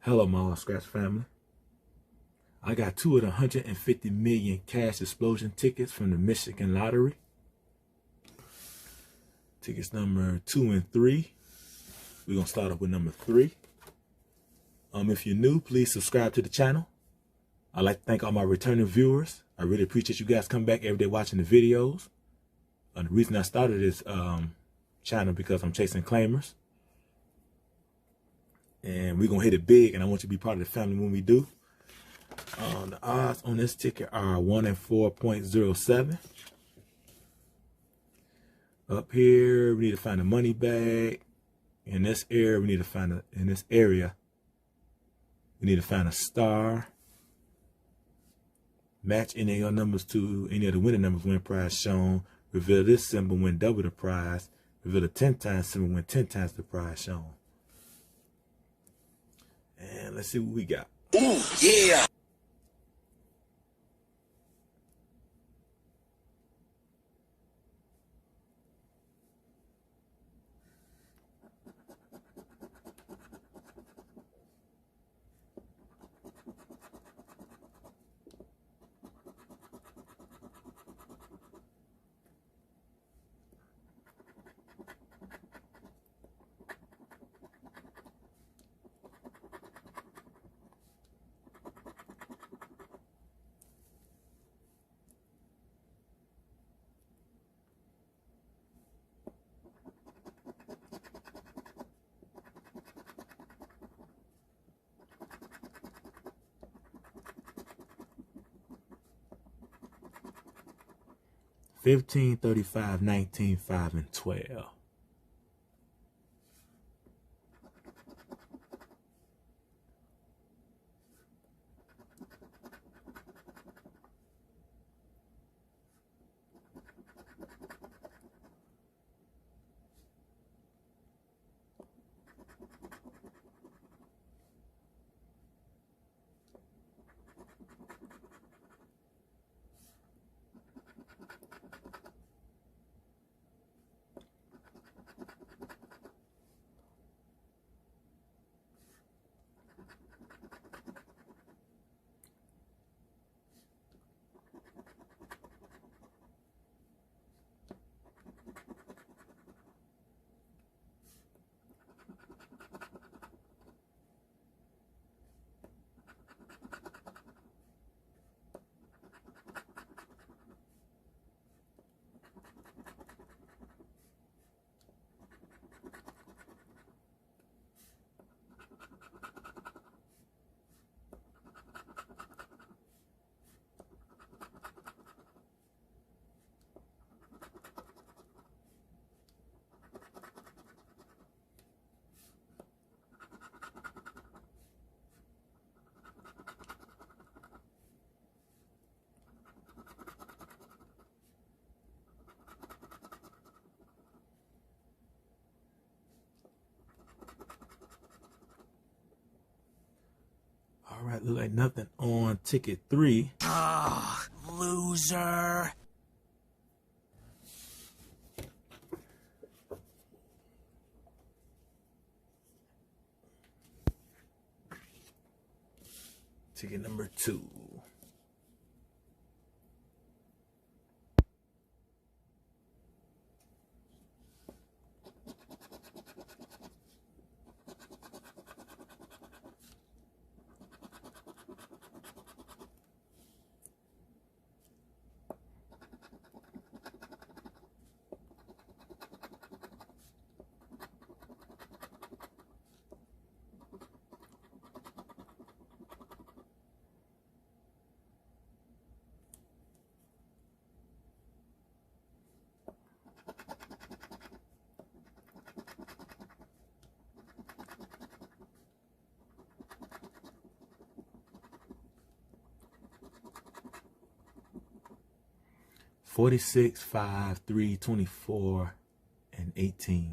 Hello, my Scratch family. I got two of the 150 million cash explosion tickets from the Michigan lottery. Tickets number 2 and 3. We're going to start off with number 3. If you're new, please subscribe to the channel. I'd like to thank all my returning viewers. I really appreciate you guys coming back every day watching the videos. The reason I started this channel because I'm chasing claimers. And we're going to hit it big, and I want you to be part of the family when we do. The odds on this ticket are 1 in 4.07. Up here, we need to find a money bag. In this area, we need to find we need to find a star. Match any of your numbers to any of the winning numbers, win prize shown. Reveal this symbol, win double the prize. Reveal the 10 times symbol, win 10 times the prize shown. And let's see what we got. Ooh, yeah. $15, $35, $19, $5, and $12. All right, look like nothing on ticket 3. Ah, loser. Ticket number 2. $46, $5, $3, $24, and $18.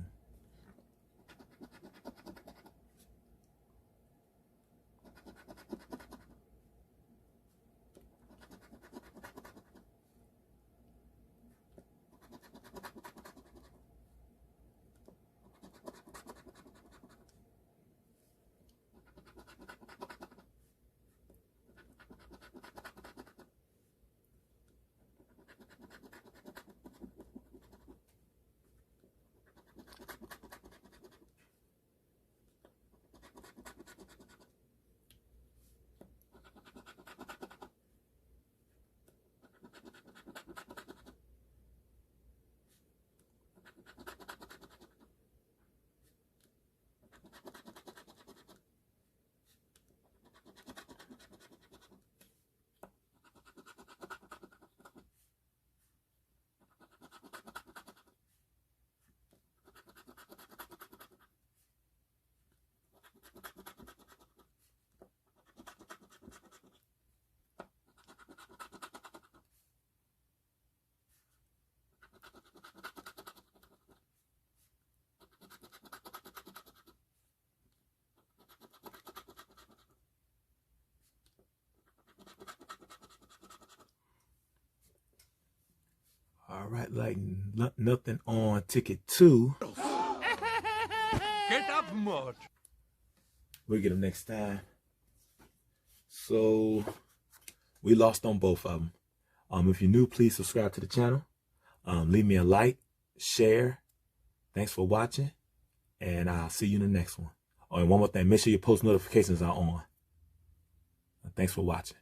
All right, like nothing on ticket 2. Get up, much. We'll get them next time. So we lost on both of them. If you're new, please subscribe to the channel. Leave me a like, share. Thanks for watching, and I'll see you in the next one. Oh, and one more thing, make sure your post notifications are on. Thanks for watching.